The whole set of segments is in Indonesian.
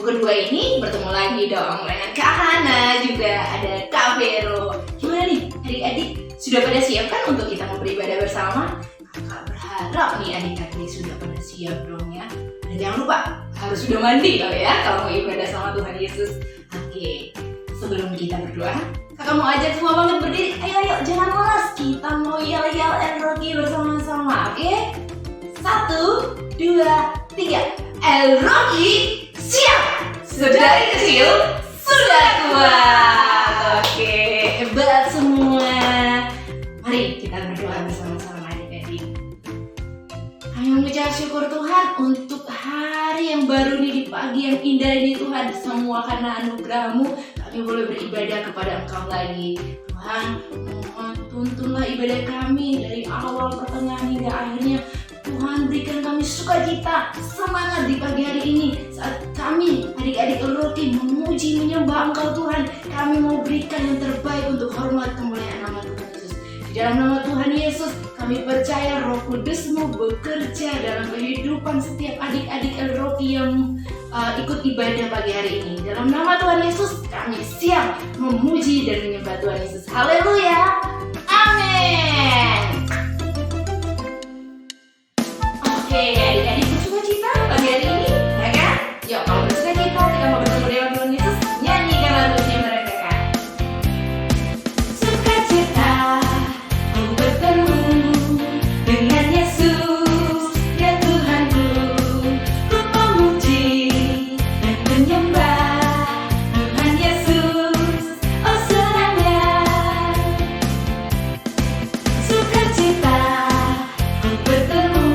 kedua ini bertemu lagi dong dengan Kak Hana, juga ada Kak Vero. Gimana nih adik-adik, sudah pada siap kan untuk kita mau beribadah bersama? Kakak berharap nih adik-adik sudah pada siap dong ya. Dan jangan lupa harus sudah mandi loh ya kalau mau ibadah sama Tuhan Yesus. Oke, sebelum kita berdoa, kakak mau ajak semua banget berdiri. Ayo jangan malas, kita mau yel-yel El Rocky bersama-sama. Oke, 1, 2, 3. El Rocky siap! Sedari kecil sudah kuat. Oke, hebat semua. Mari kita berdoa bersama-sama adik-adik. Kami mengucap syukur Tuhan untuk hari yang baru nih, di pagi yang indah ini Tuhan. Semua karena anugerah-Mu kami boleh beribadah kepada Engkau lagi. Tuhan, mohon tuntunlah ibadah kami dari awal, pertengahan hingga akhirnya. Tuhan, berikan kami sukacita, semangat di pagi hari ini saat kami adik-adik El Rocky memuji, menyembah Engkau Tuhan. Kami mau berikan yang terbaik untuk hormat kemuliaan nama Tuhan Yesus. Di dalam nama Tuhan Yesus kami percaya Roh Kudus-Mu bekerja dalam kehidupan setiap adik-adik El Rocky yang ikut ibadah pagi hari ini. Dalam nama Tuhan Yesus kami siap memuji dan menyembah Tuhan Yesus. Haleluya, amin. Oke, adik-adik bersuka cita pagi hari ini, ya kan? Yuk, kalau bersuka cita kita mau bertemu dengan Tuhan Yesus, nyanyikan lagunya mereka kan. Sukacita, aku bertemu dengan Yesus, ya Tuhanku. Ku memuji dan menyembah Tuhan Yesus, oh senangnya. Sukacita, ku bertemu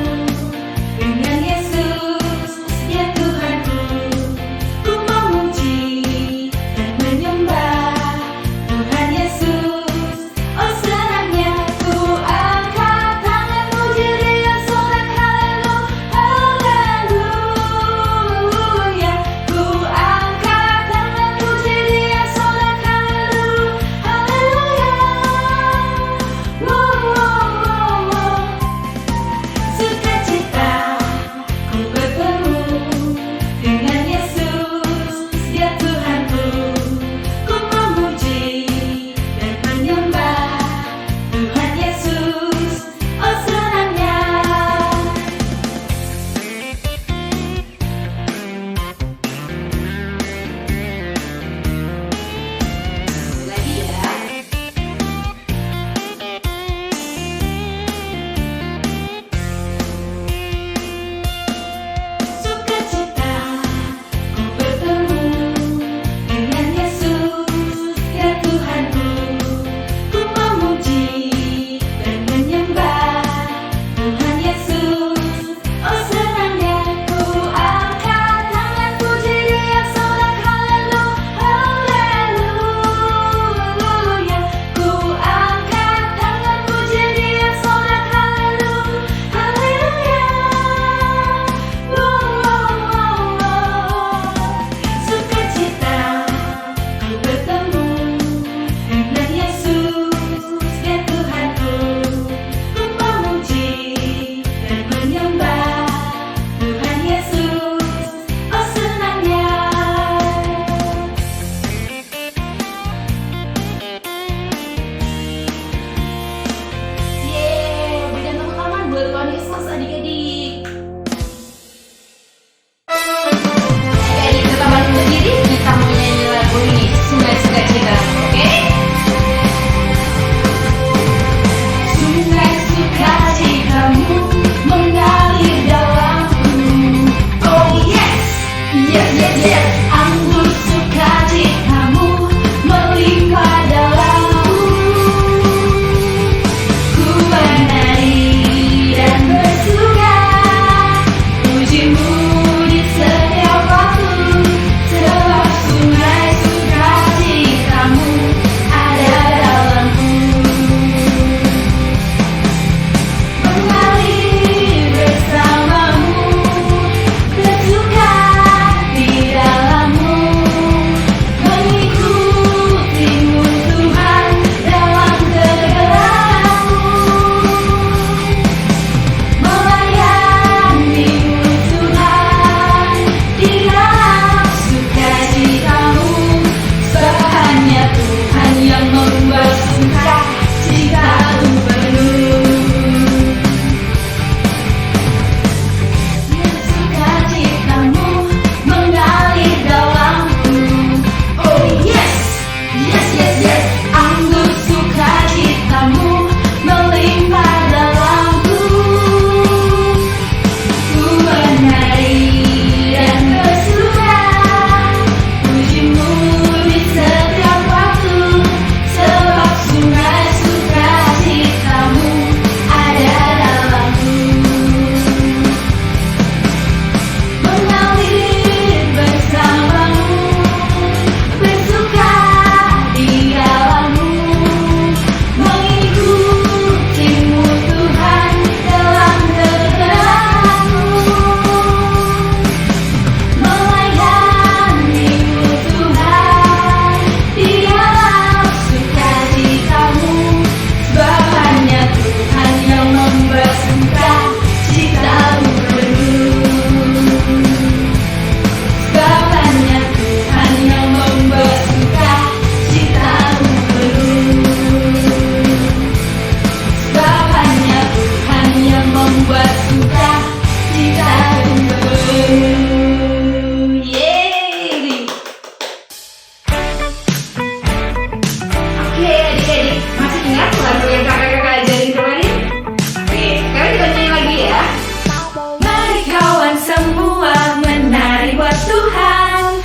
semua menari buat Tuhan.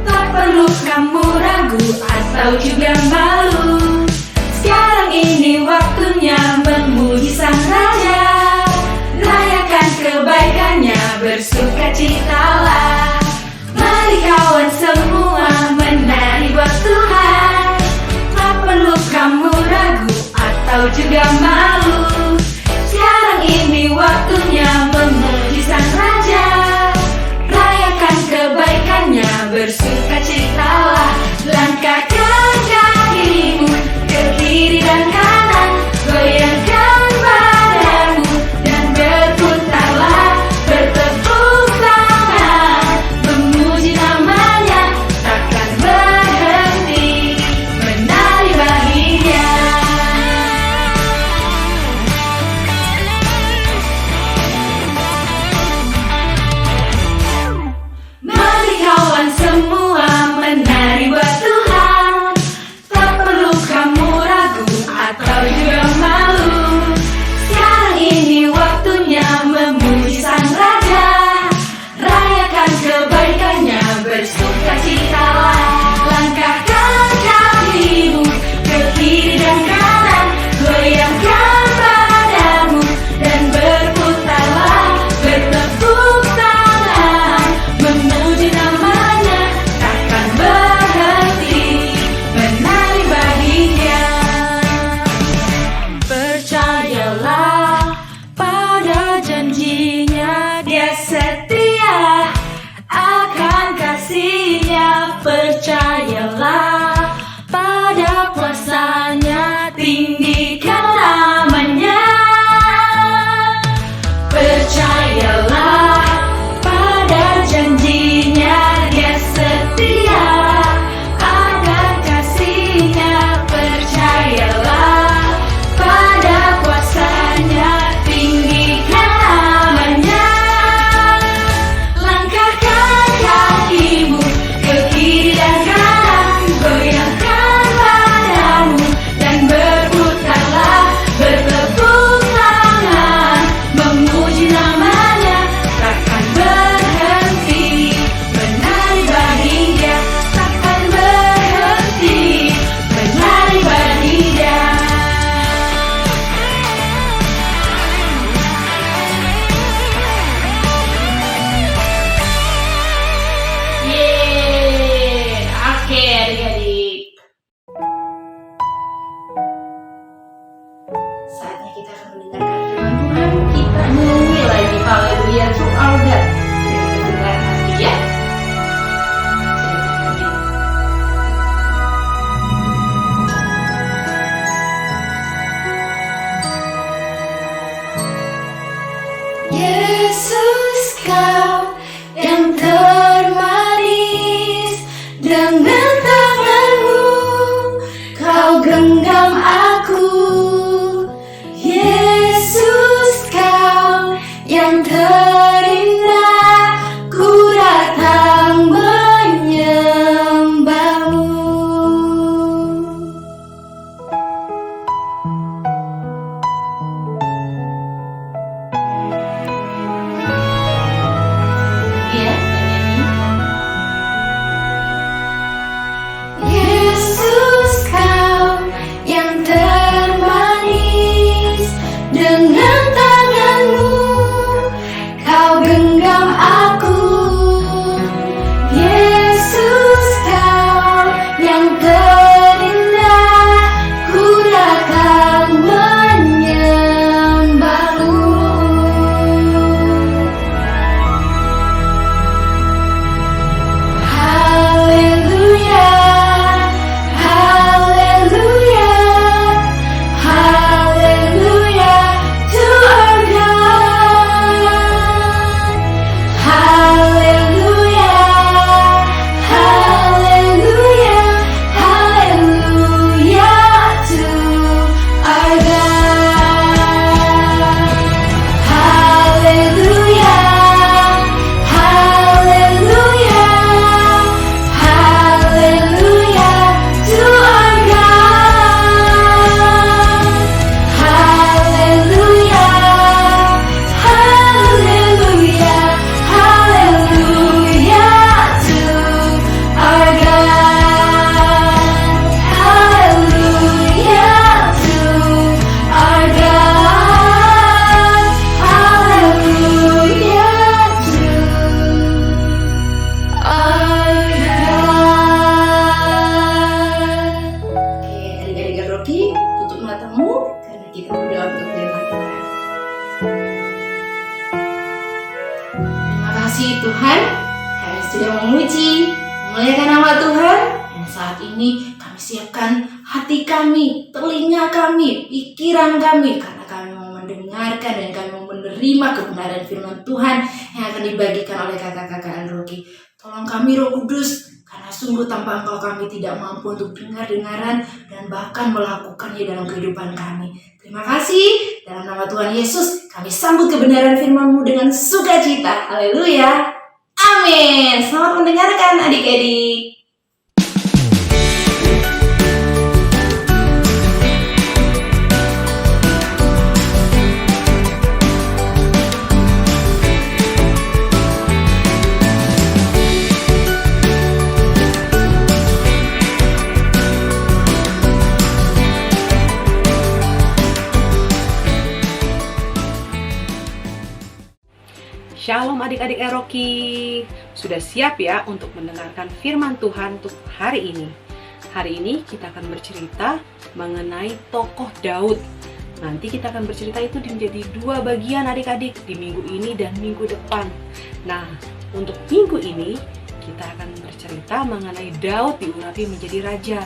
Tak perlu kamu ragu atau juga malu. Sekarang ini waktunya memuji Sang Raja. Rayakan kebaikannya, bersukacitalah. Mari kawan semua menari buat Tuhan. Tak perlu kamu ragu atau juga malu. Sekarang ini waktunya memuji Sang Raja. Rayakan kebaikannya, bersukacitalah. Langkahkan kasih Tuhan, kami sudah memuji, memuliakan nama Tuhan. Dan saat ini kami siapkan hati kami, telinga kami, pikiran kami, karena kami mau mendengarkan dan kami mau menerima kebenaran firman Tuhan yang akan dibagikan oleh kakak-kakak Rocky. Tolong kami Roh Kudus, karena sungguh tanpa Engkau kami tidak mampu untuk dengar-dengaran dan bahkan melakukannya dalam kehidupan kami. Terima kasih, dalam nama Tuhan Yesus kami sambut kebenaran firman-Mu dengan sukacita. Haleluya. Amin. Selamat mendengarkan adik-adik. Shalom adik-adik Rocky. Sudah siap ya untuk mendengarkan firman Tuhan untuk hari ini? Hari ini kita akan bercerita mengenai tokoh Daud. Nanti kita akan bercerita itu menjadi 2 bagian adik-adik, di minggu ini dan minggu depan. Nah, untuk minggu ini kita akan bercerita mengenai Daud diurapi menjadi raja.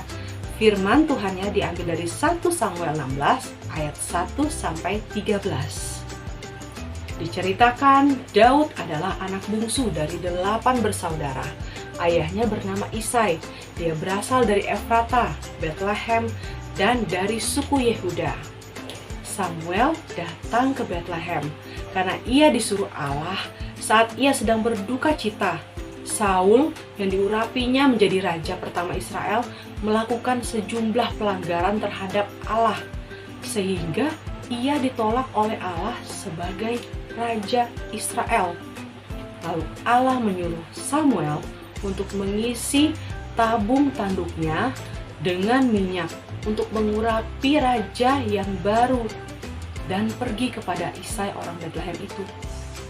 Firman Tuhannya diambil dari 1 Samuel 16 ayat 1 sampai 13. Diceritakan Daud adalah anak bungsu dari 8 bersaudara. Ayahnya bernama Isai. Dia berasal dari Efrata, Bethlehem, dan dari suku Yehuda. Samuel datang ke Bethlehem karena ia disuruh Allah saat ia sedang berduka cita. Saul yang diurapinya menjadi raja pertama Israel melakukan sejumlah pelanggaran terhadap Allah, sehingga ia ditolak oleh Allah sebagai Raja Israel. Lalu Allah menyuruh Samuel untuk mengisi tabung tanduknya dengan minyak untuk mengurapi raja yang baru dan pergi kepada Isai orang Bethlehem itu.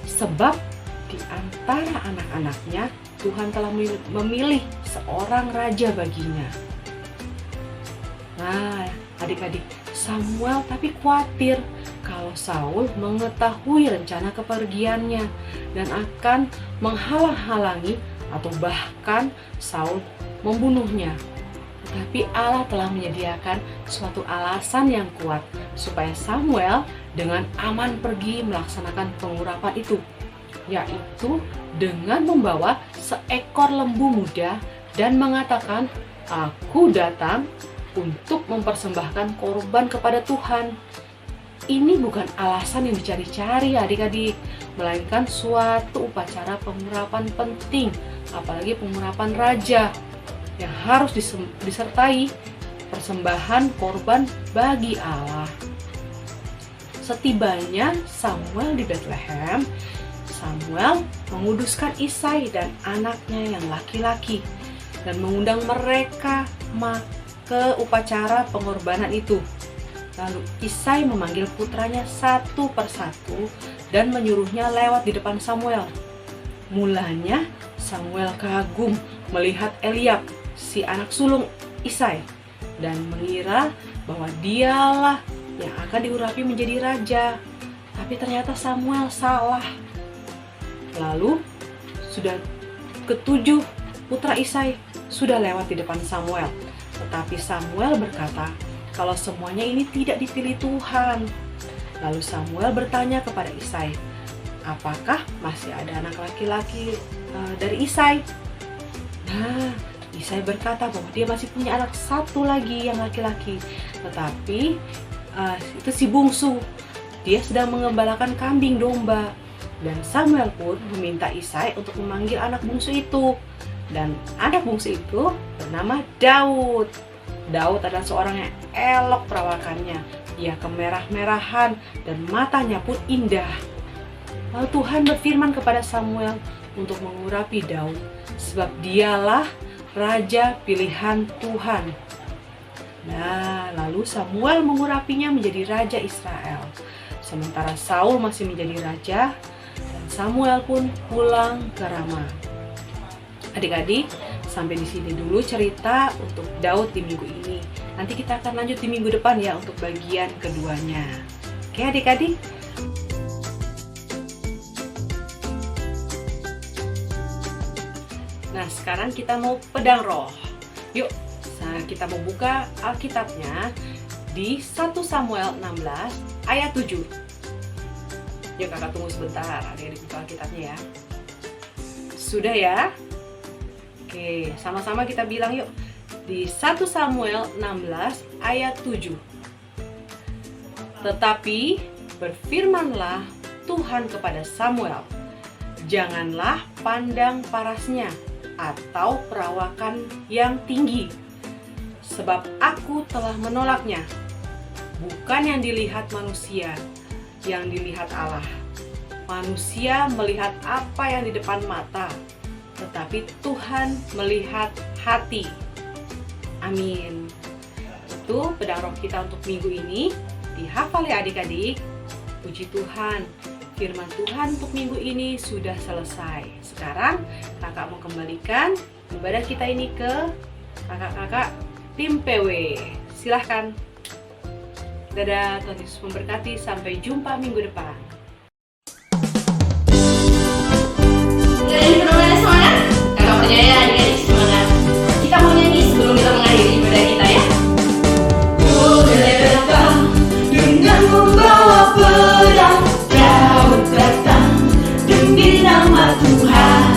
Sebab di antara anak-anaknya Tuhan telah memilih seorang raja baginya. Nah, adik-adik, Samuel tapi khawatir kalau Saul mengetahui rencana kepergiannya dan akan menghalang-halangi atau bahkan Saul membunuhnya. Tetapi Allah telah menyediakan suatu alasan yang kuat supaya Samuel dengan aman pergi melaksanakan pengurapan itu, yaitu dengan membawa seekor lembu muda dan mengatakan, "Aku datang untuk mempersembahkan korban kepada Tuhan." Ini bukan alasan yang dicari-cari adik-adik, melainkan suatu upacara pengurapan penting, apalagi pengurapan raja yang harus disertai persembahan korban bagi Allah. Setibanya Samuel di Bethlehem, Samuel menguduskan Isai dan anaknya yang laki-laki dan mengundang mereka ke upacara pengorbanan itu. Lalu Isai memanggil putranya satu persatu dan menyuruhnya lewat di depan Samuel. Mulanya Samuel kagum melihat Eliab, si anak sulung Isai, dan mengira bahwa dialah yang akan diurapi menjadi raja. Tapi ternyata Samuel salah. Lalu sudah ke-7 putra Isai sudah lewat di depan Samuel. Tetapi Samuel berkata, kalau semuanya ini tidak dipilih Tuhan. Lalu Samuel bertanya kepada Isai, apakah masih ada anak laki-laki dari Isai? Nah, Isai berkata bahwa dia masih punya anak satu lagi yang laki-laki. Tetapi itu si bungsu. Dia sedang mengembalakan kambing domba. Dan Samuel pun meminta Isai untuk memanggil anak bungsu itu. Dan anak bungsu itu bernama Daud. Daud adalah seorang yang elok perawakannya. Ia kemerah-merahan dan matanya pun indah. Lalu Tuhan berfirman kepada Samuel untuk mengurapi Daud, sebab dialah raja pilihan Tuhan. Nah, lalu Samuel mengurapinya menjadi raja Israel. Sementara Saul masih menjadi raja, dan Samuel pun pulang ke Rama. Adik-adik, sampai di sini dulu cerita untuk Daud di minggu ini. Nanti kita akan lanjut di minggu depan ya untuk bagian keduanya. Oke adik-adik? Nah, sekarang kita mau pedang roh. Yuk, kita mau buka Alkitabnya di 1 Samuel 16 ayat 7. Yuk kakak tunggu sebentar, adik-adik buka Alkitabnya ya. Sudah ya? Oke, sama-sama kita bilang yuk. Di 1 Samuel 16 ayat 7. Tetapi berfirmanlah Tuhan kepada Samuel, janganlah pandang parasnya atau perawakan yang tinggi, sebab aku telah menolaknya. Bukan yang dilihat manusia, yang dilihat Allah. Manusia melihat apa yang di depan mata, tetapi Tuhan melihat hati. Amin. Itu pedang roh kita untuk minggu ini. Dihafal ya adik-adik. Puji Tuhan, firman Tuhan untuk minggu ini sudah selesai. Sekarang kakak mau kembalikan ibadah kita ini ke kakak-kakak tim PW. Silahkan. Dadah, Tuhan Yesus memberkati. Sampai jumpa minggu depan. Adik-adik benar-benar semangat? Kakak percaya adik-adik semangat. Kita mau nyanyi sebelum kita mengakhiri ibadah kita ya. Datang dengan membawa pedang, Daud datang demi nama Tuhan.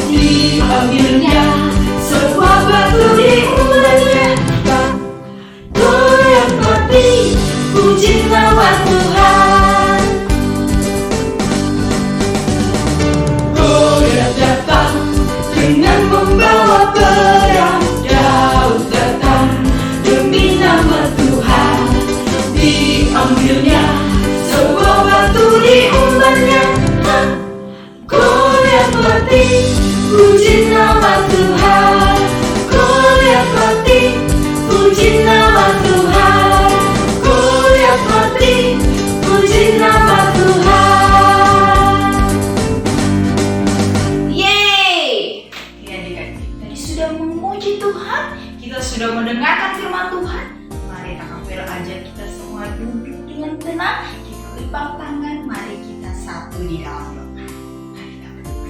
Diambilnya sebuah batu diulurnya, goyang mati, puji nama Tuhan. Goliat datang dengan membawa pedang, Daud datang demi nama Tuhan. Diambilnya sebuah batu diumbarnya, Goliat mati, puji nama Tuhan. Goliat mati, puji nama Tuhan. Goliat mati, puji nama Tuhan. Yeay! Ya adik-adik, tadi sudah memuji Tuhan, kita sudah mendengarkan firman Tuhan. Mari kakak Vero ajak kita semua duduk dengan tenang. Kita lipat tangan, mari kita satu di dalam doa. Mari kita berdoa.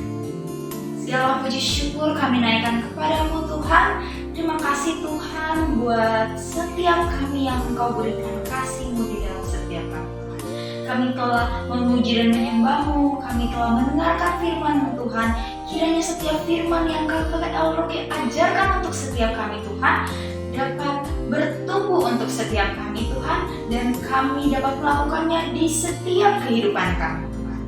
Segala puji syukur kami naikkan kepadamu Tuhan. Terima kasih Tuhan buat setiap kami yang Engkau berikan kasih-Mu di dalam setiap kami Tuhan. Kami telah memuji dan menyembah-Mu, kami telah mendengarkan firman-Mu Tuhan. Kiranya setiap firman yang Kakak El-Roki ajarkan untuk setiap kami Tuhan dapat bertumbuh untuk setiap kami Tuhan, dan kami dapat melakukannya di setiap kehidupan kami Tuhan.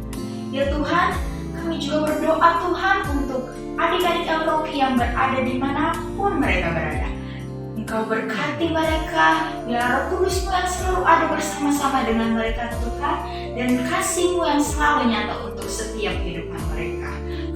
Ya Tuhan, kami juga berdoa Tuhan untuk adik-adik El-Roki yang berada dimanapun mereka berada. Engkau berkati mereka, biar Roh Kudus-Mu yang selalu ada bersama-sama dengan mereka Tuhan, dan kasih-Mu yang selalu nyata untuk setiap kehidupan mereka,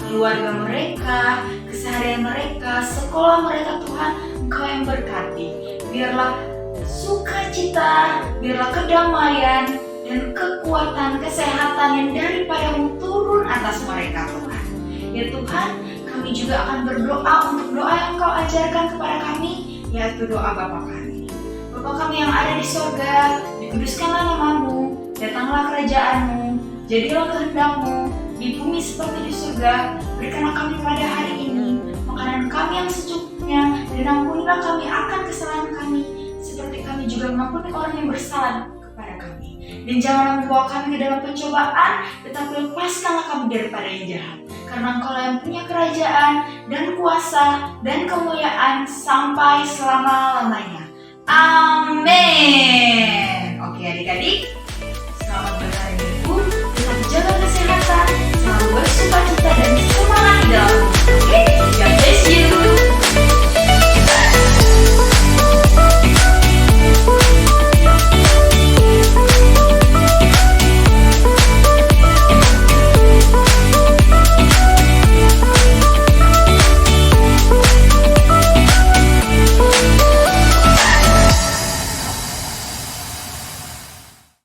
keluarga mereka, keseharian mereka, sekolah mereka Tuhan. Engkau yang berkati, biarlah sukacita, biarlah kedamaian dan kekuatan, kesehatan yang daripada-Mu turun atas mereka Tuhan. Ya Tuhan, kami juga akan berdoa untuk doa yang Engkau ajarkan kepada kami, yaitu doa Bapa kami. Bapa kami yang ada di sorga, dikuduskanlah nama-Mu, datanglah kerajaan-Mu, jadilah kehendak-Mu di bumi seperti di surga. Berikanlah kami pada hari ini makanan kami yang secukupnya, dan ampunilah kami akan kesalahan kami, seperti kami juga mengampuni orang yang bersalah kepada kami. Dan janganlah membawa kami ke dalam pencobaan, tetapi lepaskanlah kami daripada yang jahat. Karena Engkau yang punya kerajaan dan kuasa dan kemuliaan sampai selama-lamanya. Amin. Oke adik-adik,